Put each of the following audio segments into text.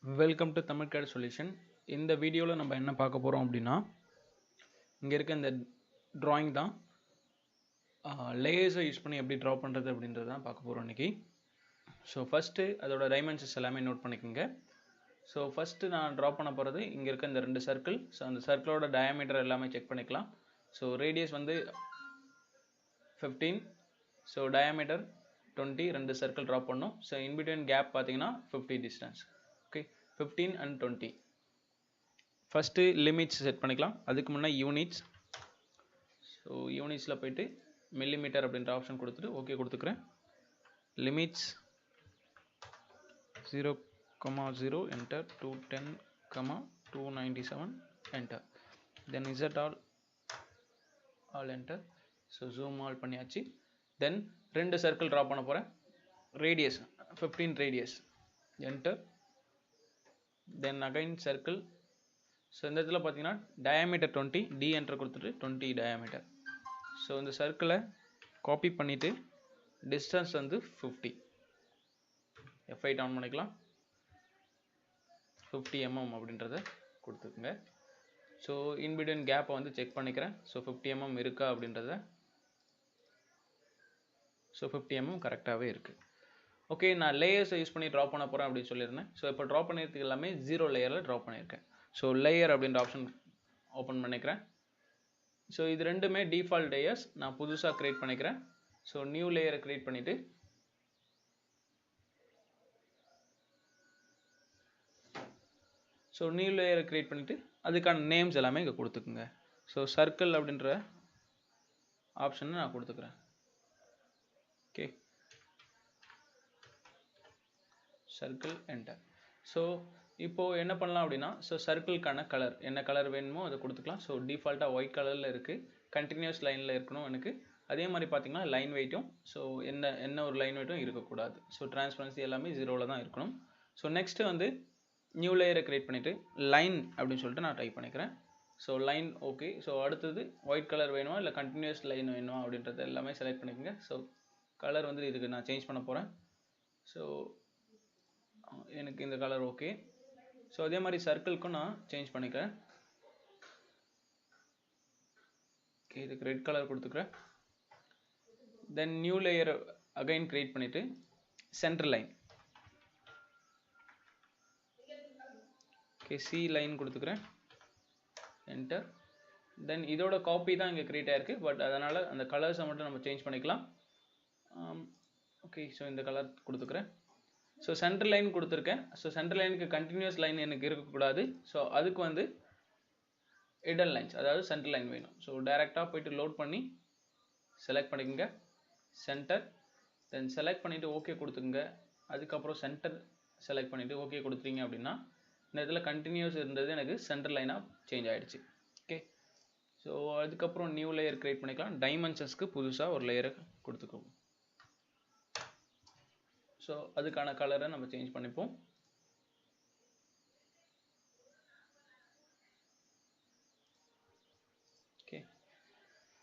Welcome to தமிழ்காட் solution. இந்த வீடியோவில் நம்ம என்ன பார்க்க போகிறோம் அப்படின்னா, இங்கே இருக்க இந்த ட்ராயிங் தான் லேயர்ஸை யூஸ் பண்ணி எப்படி ட்ரா பண்ணுறது அப்படின்றது தான் பார்க்க போகிறோம் இன்றைக்கி. ஸோ ஃபஸ்ட்டு அதோட டைமென்ஷன்ஸ் எல்லாமே நோட் பண்ணிக்கோங்க. ஸோ ஃபஸ்ட்டு நான் ட்ரா பண்ண போகிறது இங்கே இருக்க இந்த 2 சர்க்கிள். ஸோ அந்த சர்க்கிளோட டயாமீட்டர் எல்லாமே செக் பண்ணிக்கலாம். ஸோ ரேடியஸ் வந்து 15, ஸோ டயாமீட்டர் 20, 2 சர்க்கிள் ட்ரா பண்ணோம். ஸோ இன்பிட்வீன் கேப் பார்த்தீங்கன்னா 50 distance. Okay, 15 and 20. First limits set பண்ணிக்கலாம். அதுக்கு முன்னே யூனிட்ஸ். ஸோ யூனிட்ஸில் போய்ட்டு மில்லிமீட்டர் அப்படின்ற ஆப்ஷன் கொடுத்துட்டு ஓகே கொடுத்துக்கிறேன். Limits 0,0 enter, 210, 297 enter, then Z all enter. So zoom all பண்ணியாச்சு. தென் 2 சர்க்கிள் ட்ரா பண்ண போகிறேன். Radius 15 radius, enter. Then again circle. So இந்த இடத்துல பார்த்தீங்கன்னா டயாமீட்டர் 20, டி என்டர் கொடுத்துட்டு 20 டயாமீட்டர். ஸோ இந்த சர்க்கிளை காப்பி பண்ணிவிட்டு டிஸ்டன்ஸ் வந்து 50, F8 ஆன் பண்ணிக்கலாம். 50 mm அப்படின்றத கொடுத்துக்குங்க. ஸோ இன்பிட்வீன் கேப்பை வந்து செக் பண்ணிக்கிறேன். ஸோ 50 mm இருக்கா அப்படின்றத. ஸோ 50 mm கரெக்டாகவே இருக்குது. ஓகே, நான் லேயர்ஸை யூஸ் பண்ணி ட்ரா பண்ண போகிறேன் அப்படின்னு சொல்லியிருந்தேன். ஸோ இப்போ ட்ரா பண்ணியிருக்கிறது எல்லாமே 0 லேயரில் ட்ரா பண்ணியிருக்கேன். ஸோ லேயர் அப்படின்ற ஆப்ஷன் ஓப்பன் பண்ணிக்கிறேன். ஸோ இது ரெண்டுமே டிஃபால்ட் லேயர்ஸ். நான் புதுசாக க்ரியேட் பண்ணிக்கிறேன். ஸோ நியூ லேயரை க்ரியேட் பண்ணிவிட்டு அதுக்கான நேம்ஸ் எல்லாமே இங்கே கொடுத்துக்குங்க. ஸோ சர்க்கிள் அப்படின்ற ஆப்ஷனை நான் கொடுத்துக்கிறேன். Okay, circle enter. ஸோ இப்போது என்ன பண்ணலாம் அப்படின்னா, ஸோ சர்க்கிள்கான கலர் என்ன கலர் வேணுமோ அதை கொடுத்துக்கலாம். ஸோ டிஃபால்ட்டாக ஒயிட் கலரில் இருக்குது. கண்டினியூஸ் லைனில் இருக்கணும் எனக்கு. அதே மாதிரி பார்த்தீங்கன்னா லைன் வெயிட்டும், ஸோ என்ன ஒரு லைன் வெயிட்டும் இருக்கக்கூடாது. ஸோ டிரான்ஸ்பரன்சி எல்லாமே 0ல் தான் இருக்கணும். ஸோ நெக்ஸ்ட்டு வந்து நியூ லேயரை க்ரியேட் பண்ணிவிட்டு லைன் அப்படின்னு சொல்லிட்டு நான் டைப் பண்ணிக்கிறேன். So line okay. ஸோ அடுத்தது ஒயிட் கலர் வேணுமா இல்லை கண்டினியூஸ் லைன் வேணுமா அப்படின்றது எல்லாமே செலக்ட் பண்ணிக்கோங்க. ஸோ கலர் வந்து இதுக்கு நான் சேஞ்ச் பண்ண போகிறேன். ஸோ எனக்கு இந்த கலர் ஓகே. ஸோ அதே மாதிரி சர்க்கிள்க்கும் நான் சேஞ்ச் பண்ணிக்கிறேன். ஓகே, இதுக்கு ரெட் கலர் கொடுத்துக்கிறேன். தென் நியூ லேயர் அகைன் க்ரியேட் பண்ணிவிட்டு centre line. Okay, C line கொடுத்துக்கிறேன், என்டர். தென் இதோட காப்பி தான் இங்கே க்ரியேட் ஆகிருக்கு. பட் அதனால் அந்த கலர்ஸை மட்டும் நம்ம சேஞ்ச் பண்ணிக்கலாம். ஓகே, ஸோ இந்த கலர் கொடுத்துக்கிறேன். ஸோ சென்டர் லைன் கொடுத்துருக்கேன். ஸோ சென்டர் லைனுக்கு கண்டினியூஸ் லைன் எனக்கு இருக்கக்கூடாது. ஸோ அதுக்கு வந்து ஹிடன் லைன்ஸ், அதாவது சென்டர் லைன் வேணும். ஸோ டைரெக்டாக போய்ட்டு லோட் பண்ணி செலக்ட் பண்ணிக்கோங்க சென்டர். தென் செலக்ட் பண்ணிவிட்டு ஓகே கொடுத்துங்க. அதுக்கப்புறம் சென்டர் செலக்ட் பண்ணிவிட்டு ஓகே கொடுத்துட்டீங்க அப்படின்னா இந்த இடத்துல கண்டினியூஸ் இருந்தது எனக்கு சென்டர் லைனாக சேஞ்ச் ஆகிடுச்சு. ஓகே, ஸோ அதுக்கப்புறம் நியூ லேயர் க்ரியேட் பண்ணிக்கலாம். டைமென்ஷன்ஸ்க்கு புதுசாக ஒரு லேயரை கொடுத்துக்குவோம். ஸோ அதுக்கான கலரை நம்ம சேஞ்ச் பண்ணிப்போம். ஓகே,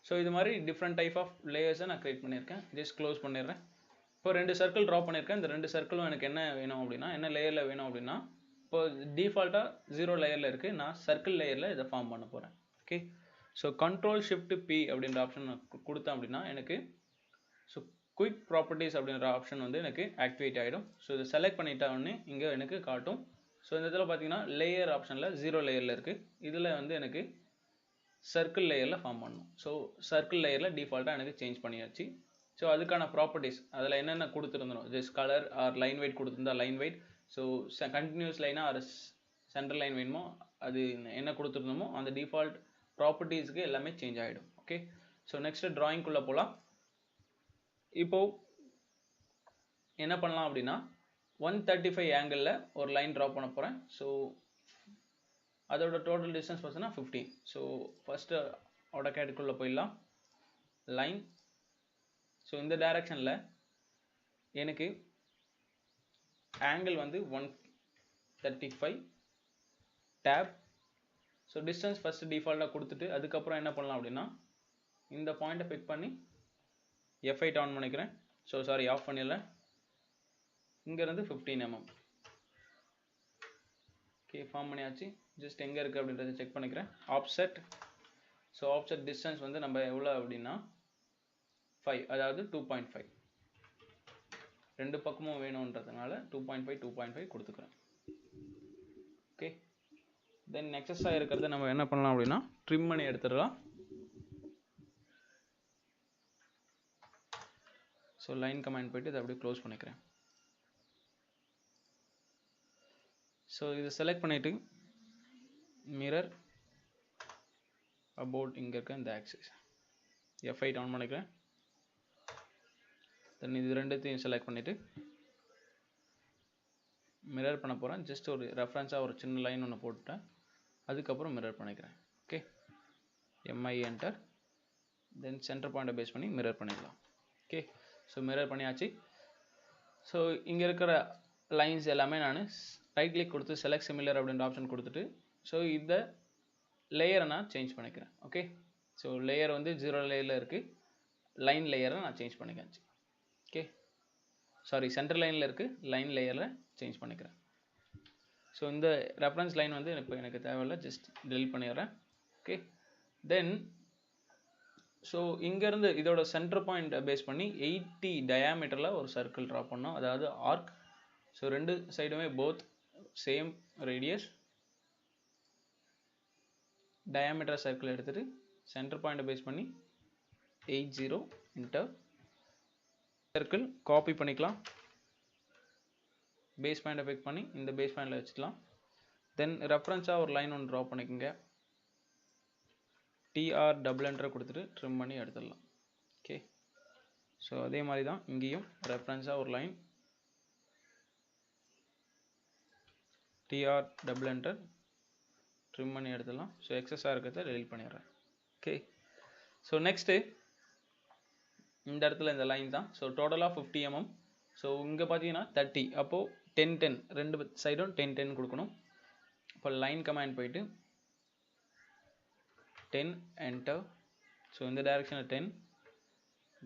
ஸோ இது மாதிரி டிஃப்ரெண்ட் டைப் ஆஃப் லேயர்ஸை நான் க்ரியேட் பண்ணியிருக்கேன். ஜஸ்ட் க்ளோஸ் பண்ணிடுறேன். இப்போ 2 சர்க்கிள் ட்ரா பண்ணியிருக்கேன். இந்த 2 சர்க்கிளும் எனக்கு என்ன வேணும் அப்படின்னா, என்ன லேயரில் வேணும் அப்படின்னா, இப்போ டிஃபால்ட்டாக 0 லேயரில் இருக்குது. நான் சர்க்கிள் லேயரில் இதை ஃபார்ம் பண்ண போகிறேன். ஓகே, ஸோ Ctrl+Shift+P அப்படின்ற ஆப்ஷன் நான் கொடுத்தேன் அப்படின்னா எனக்கு ஸோ குயிக் ப்ராப்பர்ட்டிஸ் அப்படின்ற ஆப்ஷன் வந்து எனக்கு ஆக்டிவேட் ஆகிடும். ஸோ இதை செலக்ட் பண்ணிட்டா உடனே இங்கே எனக்கு காட்டும். ஸோ இந்த இதில் பார்த்தீங்கன்னா லேயர் ஆப்ஷனில் 0 லேயரில் இருக்குது. இதில் வந்து எனக்கு சர்க்கிள் லேயரில் ஃபார்ம் பண்ணணும். ஸோ சர்க்கிள் லேயரில் டிஃபால்ட்டாக எனக்கு சேஞ்ச் பண்ணியாச்சு. ஸோ அதுக்கான ப்ராப்பர்ட்டிஸ் அதில் என்னென்ன கொடுத்துருந்தோம், just colour or line weight கொடுத்துருந்தா லைன் வெயிட். ஸோ கண்டினியூஸ் லைனாக ஆர் சென்டர் லைன் வேணுமோ அது என்ன கொடுத்துருந்தோமோ அந்த டிஃபால்ட் ப்ராப்பர்ட்டிஸ்க்கு எல்லாமே சேஞ்ச் ஆகிடும். ஓகே, ஸோ நெக்ஸ்ட்டு ட்ராயிங்குள்ளே போகலாம். இப்போது என்ன பண்ணலாம் அப்படின்னா 135 ஆங்கிளில் ஒரு லைன் ட்ரா பண்ண போகிறேன். ஸோ அதோட டோட்டல் டிஸ்டன்ஸ் பார்த்தீங்கன்னா 15. ஸோ ஃபஸ்ட்டு AutoCAD-க்குள்ளே போயிடலாம். லைன். ஸோ இந்த டைரக்ஷனில் எனக்கு ஆங்கிள் வந்து 135 டேப். ஸோ டிஸ்டன்ஸ் ஃபஸ்ட்டு டிஃபால்ட்டாக கொடுத்துட்டு அதுக்கப்புறம் என்ன பண்ணலாம் அப்படின்னா இந்த பாயிண்ட்டை பிக் பண்ணி F8 ஆன் பண்ணிக்கிறேன். ஸோ சாரி, ஆஃப் பண்ணிடலாம். இங்கேருந்து 15 mm. ஓகே ஃபார்ம் பண்ணியாச்சு. ஜஸ்ட் எங்கே இருக்குது அப்படின்றத செக் பண்ணிக்கிறேன். ஆப்செட். ஸோ ஆப்செட் டிஸ்டன்ஸ் வந்து நம்ம எவ்வளோ அப்படின்னா 5, அதாவது 2.5. ரெண்டு பக்கமும் வேணுன்றதுனால 2.5 2.5 கொடுத்துக்கிறேன். ஓகே, தென் எக்ஸஸாக இருக்கிறத நம்ம என்ன பண்ணலாம் அப்படின்னா ட்ரிம் பண்ணி எடுத்துடலாம். ஸோ லைன் கமாண்ட் போய்ட்டு இதை அப்படியே க்ளோஸ் பண்ணிக்கிறேன். ஸோ இதை செலக்ட் பண்ணிவிட்டு மிரர் அபவுட் இங்கே இருக்க இந்த ஆக்சிஸ் F8 ஆன் பண்ணிக்கிறேன். தென் இது ரெண்டுத்தையும் செலக்ட் பண்ணிவிட்டு மிரர் பண்ண போகிறேன். ஜஸ்ட் ஒரு ரெஃபரன்ஸாக ஒரு சின்ன லைன் ஒன்று போட்டுட்டேன். அதுக்கப்புறம் மிரர் பண்ணிக்கிறேன். Okay, MI enter. Then centre பாயிண்ட்டை பேஸ் பண்ணி மிரர் பண்ணிடலாம். ஓகே, ஸோ மிரர் பண்ணியாச்சு. ஸோ இங்கே இருக்கிற லைன்ஸ் எல்லாமே நான் ரைட் கிளிக் கொடுத்து செலக்ட் சிமிலர் அப்படின்ற ஆப்ஷன் கொடுத்துட்டு ஸோ இந்த லேயரை நான் சேஞ்ச் பண்ணிக்கிறேன். ஓகே, ஸோ லேயர் வந்து 0 லேயரில் இருக்குது. லைன் லேயரை நான் சேஞ்ச் பண்ணிக்காச்சு. ஓகே, சாரி, சென்டர் லைனில் இருக்குது, லைன் லேயரில் சேஞ்ச் பண்ணிக்கிறேன். ஸோ இந்த ரெஃபரன்ஸ் லைன் வந்து இப்போ எனக்கு தேவையில்லை, ஜஸ்ட் டெலிட் பண்ணிடுறேன். ஓகே, தென் ஸோ இங்கேருந்து இதோட சென்டர் பாயிண்ட் பேஸ் பண்ணி 80 டயாமீட்டரில் ஒரு சர்க்கிள் ட்ரா பண்ணோம், அதாவது ஆர்க். ஸோ ரெண்டு சைடுமே both same radius. Diameter circle எடுத்துகிட்டு சென்டர் பாயிண்ட்டை பேஸ் பண்ணி 80 இன்டர் சர்க்கிள் காப்பி பண்ணிக்கலாம். பேஸ் பாயிண்ட்டை பிக் பண்ணி இந்த பேஸ் பாயிண்டில் வச்சுக்கலாம். தென் ரெஃபரன்ஸாக ஒரு லைன் ஒன்று ட்ரா பண்ணிக்கோங்க. TR டபுள் என்டர் கொடுத்துட்டு ட்ரிம் பண்ணி எடுத்துடலாம். ஓகே, ஸோ அதே மாதிரி தான் இங்கேயும் ரெஃபரன்ஸாக ஒரு line TR double enter trim பண்ணி எடுத்துடலாம். ஸோ எக்ஸஸாக இருக்கிறத டெலிட் பண்ணிடுறேன். ஓகே, ஸோ நெக்ஸ்ட்டு இந்த இடத்துல இந்த லைன் தான். ஸோ டோட்டலாக 50 mm. ஸோ இங்கே பார்த்தீங்கன்னா 30, அப்போது 10 10 ரெண்டு சைடும் 10 10 கொடுக்கணும். இப்போ லைன் கமாண்ட் போயிட்டு 10 enter. ஸோ இந்த டைரக்ஷனில் 10,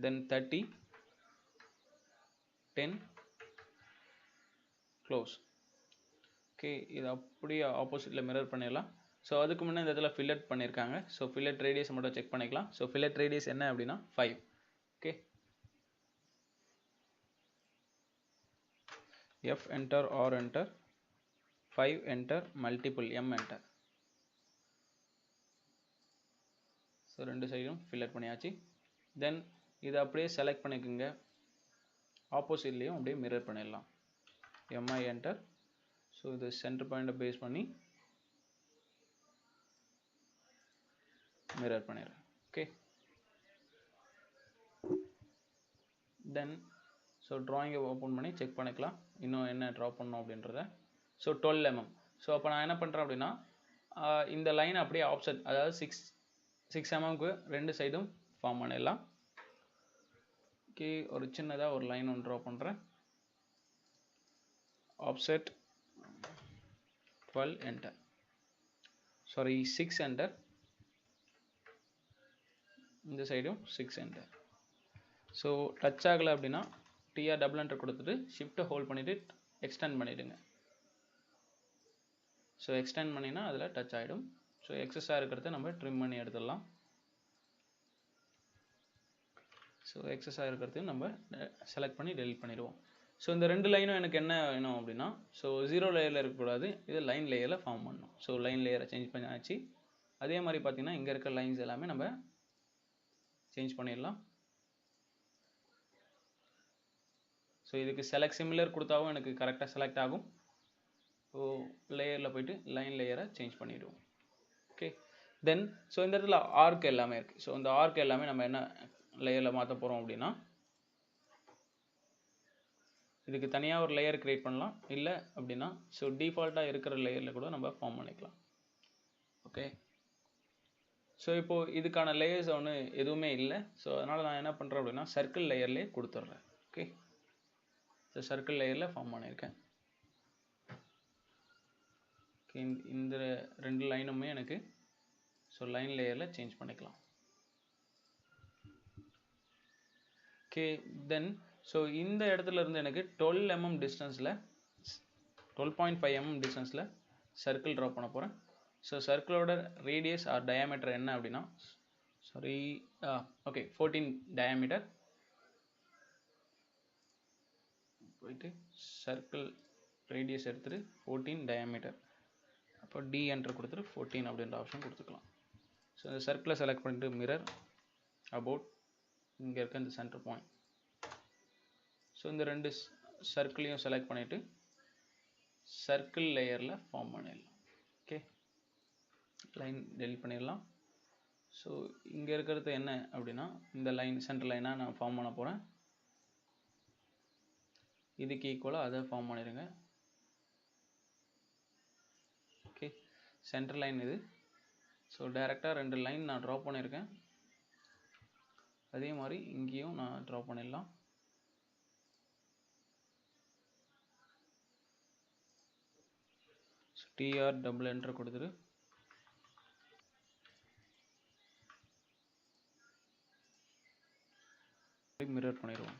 தென் 30, 10 க்ளோஸ். ஓகே, இது அப்படியே ஆப்போசிட்டில் மிரர் பண்ணிடலாம். ஸோ அதுக்கு முன்னே இந்த இடத்துல ஃபில்லட் பண்ணியிருக்காங்க. ஸோ ஃபில்லட் ரேடியஸ் மட்டும் செக் பண்ணிக்கலாம். ஸோ ஃபில்லட் ரேடியஸ் என்ன அப்படின்னா 5. Okay, F enter or enter, 5 enter, multiple M enter. So ரெண்டு சைடும் ஃபில்லட் பண்ணியாச்சு. தென் இதை அப்படியே செலக்ட் பண்ணிக்கோங்க. ஆப்போசிட்லேயும் அப்படியே மிரர் பண்ணிடலாம். MI enter. ஸோ இது சென்டர் பாயிண்ட்டை பேஸ் பண்ணி மிரர் பண்ணிடுறேன். ஓகே, தென் ஸோ ட்ராயிங்கை ஓப்பன் பண்ணி செக் பண்ணிக்கலாம் இன்னும் என்ன ட்ரா பண்ணணும் அப்படின்றத. So 12 mm. ஸோ அப்போ நான் என்ன பண்ணுறேன் அப்படின்னா இந்த லைன் அப்படியே ஆப்செட், அதாவது 6 mmக்கு ரெண்டு சைடும் ஃபார்ம் பண்ணிடலாம். ஓகே, ஒரு சின்னதாக ஒரு லைன் ஒன்று ட்ரா பண்ணுறேன். Offset 12 enter, sorry 6 enter. இந்த சைடும் 6 enter. ஸோ டச் ஆகலை அப்படின்னா TR டபுள் என்டர் கொடுத்துட்டு ஷிஃப்ட்டை ஹோல்ட் பண்ணிவிட்டு எக்ஸ்டெண்ட் பண்ணிவிடுங்க. ஸோ எக்ஸ்டெண்ட் பண்ணினா அதில் டச் ஆகிடும். ஸோ எக்ஸஸாக இருக்கிறத நம்ம ட்ரிம் பண்ணி எடுத்துடலாம். ஸோ எக்ஸஸாக இருக்கிறதையும் நம்ம செலக்ட் பண்ணி டெலிட் பண்ணிடுவோம். ஸோ இந்த ரெண்டு லைனும் எனக்கு என்ன வேணும் அப்படின்னா, ஸோ 0 லேயரில் இருக்கக்கூடாது, இது லைன் லேயரில் ஃபார்ம் பண்ணணும். ஸோ லைன் லேயரை சேஞ்ச் பண்ணியாச்சு. அதே மாதிரி பார்த்தீங்கன்னா இங்கே இருக்க லைன்ஸ் எல்லாமே நம்ம சேஞ்ச் பண்ணிடலாம். ஸோ இதுக்கு செலக்ட் சிமிலர் கொடுத்தாவும் எனக்கு கரெக்டாக செலக்ட் ஆகும். ஸோ லேயரில் போய்ட்டு லைன் லேயரை சேஞ்ச் பண்ணிவிடுவோம். ஓகே, தென் ஸோ இந்த இடத்துல ஆர்க் எல்லாமே இருக்குது. ஸோ இந்த ஆர்க் எல்லாமே நம்ம என்ன லேயரில் மாற்ற போகிறோம் அப்படின்னா, இதுக்கு தனியாக ஒரு லேயர் க்ரியேட் பண்ணலாம். இல்லை அப்படின்னா ஸோ டிஃபால்ட்டாக இருக்கிற லேயரில் கூட நம்ம ஃபார்ம் பண்ணிக்கலாம். ஓகே, ஸோ இப்போது இதுக்கான லேயர்ஸ் ஒன்று எதுவுமே இல்லை. ஸோ அதனால் நான் என்ன பண்ணுறேன் அப்படின்னா சர்க்கிள் லேயர்லேயே கொடுத்துட்றேன். ஓகே, ஸோ சர்க்கிள் லேயரில் ஃபார்ம் பண்ணியிருக்கேன். ஓகே, இந்த ரெண்டு லைனுமே எனக்கு ஸோ லைன் லேயரில் சேஞ்ச் பண்ணிக்கலாம். ஓகே, தென் ஸோ இந்த இடத்துல இருந்து எனக்கு 12 mm டிஸ்டன்ஸில் 12.5 mm டிஸ்டன்ஸில் சர்க்கிள் ட்ரா பண்ண போகிறேன். ஸோ சர்க்கிளோட ரேடியஸ் ஆர் டயாமீட்டர் என்ன அப்படின்னா ஓகே 14 டயாமீட்டர். போயிட்டு சர்க்கிள் ரேடியஸ் எடுத்துகிட்டு 14 டயாமீட்டர். அப்போ டி என்டர் கொடுத்துட்டு 14 அப்படின்ற ஆப்ஷன் கொடுத்துக்கலாம். ஸோ இந்த சர்க்கிளை செலக்ட் பண்ணிட்டு மிரர் அபவுட் இங்கே இருக்க இந்த சென்டர் பாயிண்ட். ஸோ இந்த ரெண்டு சர்க்கிளையும் செலக்ட் பண்ணிவிட்டு சர்க்கிள் லேயரில் ஃபார்ம் பண்ணிடலாம். ஓகே, லைன் டெலிட் பண்ணிடலாம். ஸோ இங்கே இருக்கிறது என்ன அப்படின்னா இந்த லைன் சென்டர் லைனாக நான் ஃபார்ம் பண்ண போகிறேன். இதுக்கு ஈக்குவலாக அதை ஃபார்ம் பண்ணிடுங்க. ஓகே, சென்டர் லைன் இது. ஸோ டைரெக்டாக 2 லைன் நான் ட்ரா பண்ணியிருக்கேன். அதே மாதிரி இங்கேயும் நான் ட்ரா பண்ணிடலாம். டிஆர் டபுள் என்டர் கொடுத்துட்டு மிரர் பண்ணிடுவோம்.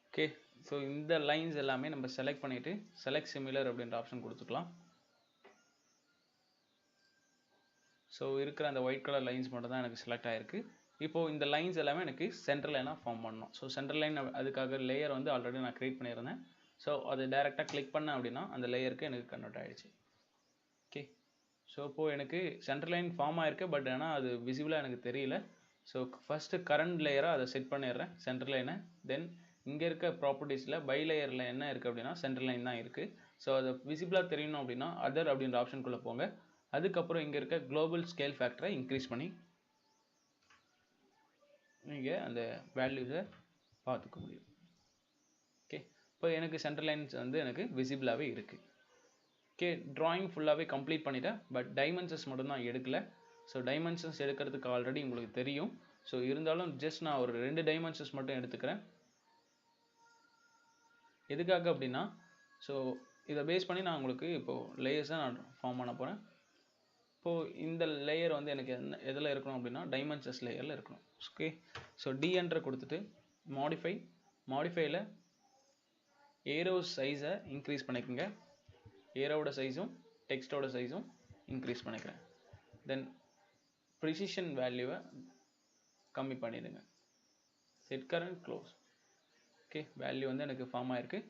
ஓகே, ஸோ இந்த லைன்ஸ் எல்லாமே நம்ம செலக்ட் பண்ணிவிட்டு செலக்ட் சிமிலர் அப்படின்ற ஆப்ஷன் கொடுத்துக்கலாம். ஸோ இருக்கிற அந்த ஒயிட் கலர் லைன்ஸ் மட்டும் தான் எனக்கு செலக்ட் ஆகிருக்கு. இப்போது இந்த லைன்ஸ் எல்லாமே எனக்கு சென்டர் லைனாக ஃபார்ம் பண்ணணும். ஸோ சென்டர் லைன் அதுக்காக லேயர் வந்து ஆல்ரெடி நான் க்ரியேட் பண்ணியிருந்தேன். ஸோ அது டைரெக்டாக கிளிக் பண்ணேன் அப்படின்னா அந்த லேயருக்கு எனக்கு கன்வெர்ட் ஆகிடுச்சு. ஓகே, ஸோ இப்போது எனக்கு சென்டர் லைன் ஃபார்ம் ஆகிருக்கு, பட் ஆனால் அது விசிபிளாக எனக்கு தெரியல. ஸோ ஃபஸ்ட்டு கரண்ட் லேயராக அதை செட் பண்ணிடுறேன் சென்டர் லைனை. தென் இங்கே இருக்க ப்ராப்பர்ட்டிஸில் பை லேயரில் என்ன இருக்குது அப்படின்னா சென்டர் லைன் தான் இருக்குது. ஸோ அதை விசிபிளாக தெரியணும் அப்படின்னா அதர் அப்படின்ற ஆப்ஷனுக்குள்ளே போங்க. அதுக்கப்புறம் இங்கே இருக்க குளோபல் ஸ்கேல் ஃபேக்டரை இன்க்ரீஸ் பண்ணி நீங்கள் அந்த வேல்யூஸை பார்த்துக்க முடியும். ஓகே, இப்போ எனக்கு சென்டர் லைன்ஸ் வந்து எனக்கு விசிபிளாகவே இருக்குது. ஓகே, ட்ராயிங் ஃபுல்லாகவே கம்ப்ளீட் பண்ணிட்டேன். பட் டைமென்ஷன்ஸ் மட்டும் தான் எடுக்கலை. ஸோ டைமென்ஷன்ஸ் எடுக்கிறதுக்கு ஆல்ரெடி உங்களுக்கு தெரியும். ஸோ இருந்தாலும் ஜஸ்ட் நான் ஒரு 2 டைமென்ஷன்ஸ் மட்டும் எடுத்துக்கிறேன். எதுக்காக அப்படின்னா ஸோ இதை பேஸ் பண்ணி நான் உங்களுக்கு இப்போது லேயர்ஸை நான் ஃபார்ம் பண்ண போகிறேன். இப்போது இந்த லேயர் வந்து எனக்கு எதில் இருக்கணும் அப்படின்னா டைமென்ஷன்ஸ் லேயரில் இருக்கணும். ஓகே, ஸோ டி என்டர் கொடுத்துட்டு மாடிஃபைல ஏரோ சைஸை இன்க்ரீஸ் பண்ணிக்கோங்க. ஏரோவோட சைஸும் டெக்ஸ்டோட சைஸும் இன்க்ரீஸ் பண்ணிக்கிறேன். தென் ப்ரிசிஷன் வேல்யூவை கம்மி பண்ணிடுங்க. Set current close. Okay, value வந்து எனக்கு ஃபார்ம் ஆகிருக்கு.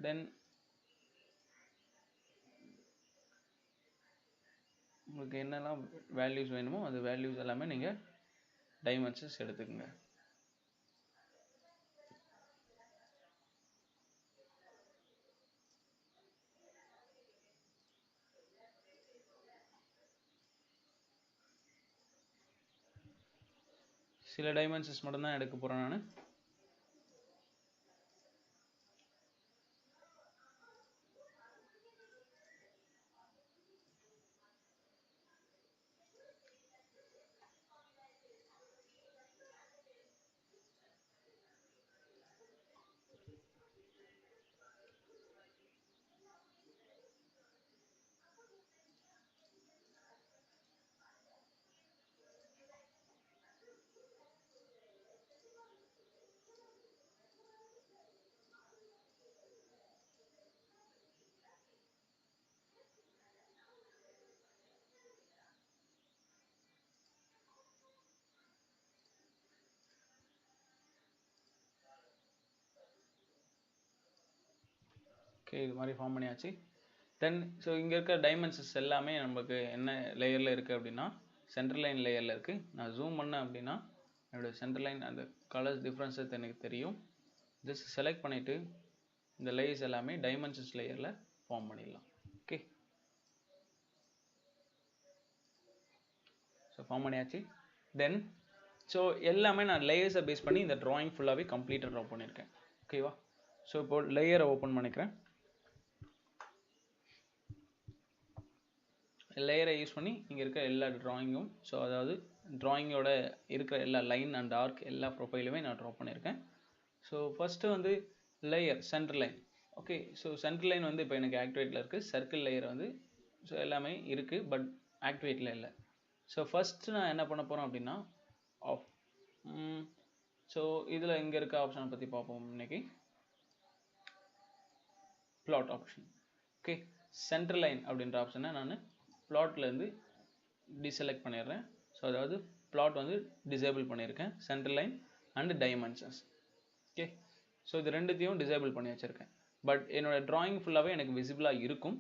தென் உங்களுக்கு என்னெல்லாம் வேல்யூஸ் வேணுமோ அந்த வேல்யூஸ் எல்லாமே நீங்கள் டைமென்ஷன்ஸ் எடுத்துக்கோங்க. சில டைமென்ஷன்ஸ் மட்டும்தான் எடுக்க போகிறேன் நான். ஓகே, இது மாதிரி ஃபார்ம் பண்ணியாச்சு. தென் ஸோ இங்கே இருக்க டைமென்ஷன்ஸ் எல்லாமே நமக்கு என்ன லேயரில் இருக்குது அப்படின்னா சென்டர் லைன் லேயரில் இருக்குது. நான் ஜூம் பண்ணேன் அப்படின்னா என்னோடய சென்டர் லைன் அந்த கலர்ஸ் டிஃப்ரென்ஸஸ் எனக்கு தெரியும். ஜஸ்ட் செலக்ட் பண்ணிவிட்டு இந்த லேயர்ஸ் எல்லாமே டைமென்ஷன்ஸ் லேயரில் ஃபார்ம் பண்ணிடலாம். ஓகே, ஸோ ஃபார்ம் பண்ணியாச்சு. தென் ஸோ எல்லாமே நான் லேயர்ஸை பேஸ் பண்ணி இந்த ட்ராயிங் ஃபுல்லாகவே கம்ப்ளீட்டாக ட்ரா பண்ணியிருக்கேன். ஓகேவா? ஸோ இப்போது லேயரை ஓப்பன் பண்ணிக்கிறேன். லேயரை யூஸ் பண்ணி இங்கே இருக்க எல்லா ட்ராயிங்கும், ஸோ அதாவது ட்ராயிங்கோட இருக்கிற எல்லா லைன் அண்ட் ஆர்க் எல்லா ப்ரொஃபைலுமே நான் ட்ரா பண்ணியிருக்கேன். ஸோ ஃபஸ்ட்டு வந்து layer centre line. Okay, so centre line வந்து இப்போ எனக்கு ஆக்டிவேட்டில் இருக்குது. சர்க்கிள் லேயர் வந்து ஸோ எல்லாமே இருக்குது, பட் ஆக்டிவேட்டில் இல்லை. ஸோ ஃபஸ்ட்டு நான் என்ன பண்ண போகிறேன் அப்படின்னா ஸோ இதில் இங்கே இருக்க ஆப்ஷனை பற்றி பார்ப்போம் இன்னைக்கு. Plot option. ஓகே, சென்டர்லைன் அப்படின்ற ஆப்ஷனை நான் பிளாட்லேருந்து டிசெலக்ட் பண்ணிடுறேன். ஸோ அதாவது பிளாட் வந்து டிசேபிள் பண்ணியிருக்கேன், centreline and dimensions. Okay, so இது ரெண்டுத்தையும் டிசேபிள் பண்ணி வச்சுருக்கேன். பட் என்னோடய ட்ராயிங் ஃபுல்லாகவே எனக்கு விசிபிளாக இருக்கும்.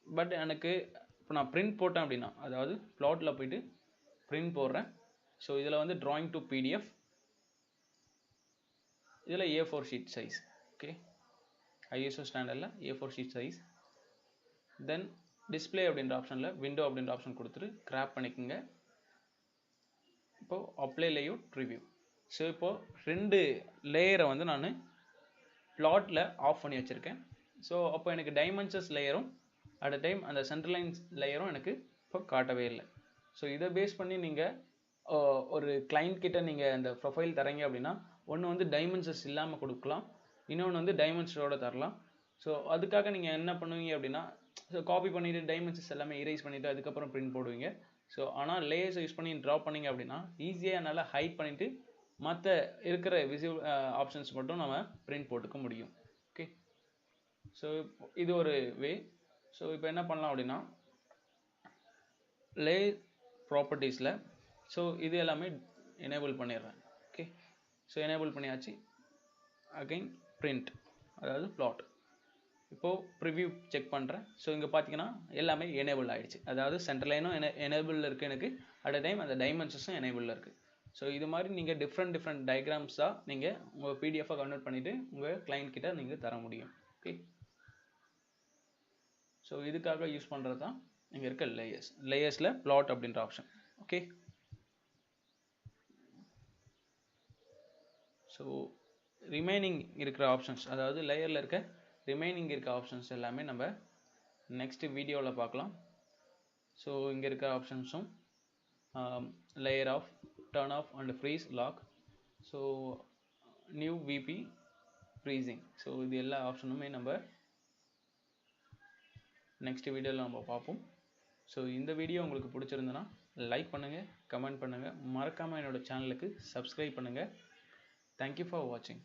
பட் எனக்கு இப்போ நான் பிரிண்ட் போட்டேன் அப்படின்னா, அதாவது பிளாட்டில் போயிட்டு பிரிண்ட் போடுறேன். ஸோ இதில் வந்து drawing to PDF, இதில் A4 sheet size. Okay, ISO ஸ்டாண்டர்டில் A4 ஷீட் சைஸ். தென் டிஸ்பிளே அப்படின்ற ஆப்ஷனில் விண்டோ அப்படின்ற ஆப்ஷன் கொடுத்துட்டு கிராப் பண்ணிக்கோங்க. இப்போது அப்ளை லேஅவுட் ப்ரிவ்யூ. ஸோ இப்போது 2 லேயரை வந்து நான் பிளாட்டில் ஆஃப் பண்ணி வச்சுருக்கேன். ஸோ அப்போ எனக்கு டைமென்ஷன்ஸ் லேயரும் அட் அ டைம் அந்த சென்டர்லைன் லேயரும் எனக்கு இப்போ காட்டவே இல்லை. ஸோ இதை பேஸ் பண்ணி நீங்கள் ஒரு கிளைண்ட் கிட்ட நீங்கள் அந்த ப்ரொஃபைல் தரீங்க அப்படின்னா, ஒன்று வந்து டைமென்ஷன்ஸ் இல்லாமல் கொடுக்கலாம், இன்னொன்று வந்து டைமென்ஷனோட தரலாம். ஸோ அதுக்காக நீங்கள் என்ன பண்ணுவீங்க அப்படின்னா, ஸோ காப்பி பண்ணிவிட்டு டைமென்ஷன்ஸ் எல்லாமே இரேஸ் பண்ணிவிட்டு அதுக்கப்புறம் பிரிண்ட் போடுவீங்க. ஸோ ஆனால் லேயர்ஸை யூஸ் பண்ணி ட்ரா பண்ணிங்க அப்படின்னா ஈஸியாக என்னால் ஹைட் பண்ணிவிட்டு மற்ற இருக்கிற விசிபிள் ஆப்ஷன்ஸ் மட்டும் நம்ம பிரிண்ட் போட்டுக்க முடியும். ஓகே, ஸோ இது ஒரு வே. ஸோ இப்போ என்ன பண்ணலாம் அப்படின்னா, லேயர் ப்ராப்பர்ட்டிஸில் ஸோ இது எல்லாமே எனேபிள் பண்ணிடுறேன். ஓகே, ஸோ எனேபிள் பண்ணியாச்சு. அகைன் பிரிண்ட், அதாவது பிளாட். இப்போது ப்ரிவ்யூ செக் பண்ணுறேன். ஸோ இங்கே பார்த்தீங்கன்னா எல்லாமே எனேபிள் ஆகிடுச்சு. அதாவது சென்டர்லைனும் எனேபிளில் இருக்குது எனக்கு, அட் அ டைம் அந்த டைமென்ஷன்ஸும் எனேபிளில் இருக்குது. ஸோ இது மாதிரி நீங்கள் டிஃப்ரெண்ட் டயக்ராம்ஸாக நீங்கள் உங்கள் பிடிஎஃபாக கன்வெர்ட் பண்ணிவிட்டு உங்கள் கிளைண்ட் கிட்ட நீங்கள் தர முடியும். ஓகே, ஸோ இதுக்காக யூஸ் பண்ணுறது தான் இங்கே இருக்க லேயர்ஸில் பிளாட் அப்படின்ற ஆப்ஷன். ஓகே, ஸோ ரிமைனிங் இருக்கிற ஆப்ஷன்ஸ், அதாவது லேயரில் இருக்க ரிமைனிங் இருக்க ஆப்ஷன்ஸ் எல்லாமே நம்ம நெக்ஸ்ட் வீடியோவில் பார்க்கலாம். ஸோ இங்கே இருக்க ஆப்ஷன்ஸும் layer off, turn off and freeze lock, so new VP freezing, so இது எல்லா ஆப்ஷனுமே நம்ம நெக்ஸ்ட் வீடியோவில் நம்ம பார்ப்போம். ஸோ இந்த வீடியோ உங்களுக்கு பிடிச்சிருந்தனா லைக் பண்ணுங்கள், கமெண்ட் பண்ணுங்கள், மறக்காமல் என்னோடய சேனலுக்கு சப்ஸ்கிரைப் பண்ணுங்கள். Thank you for watching.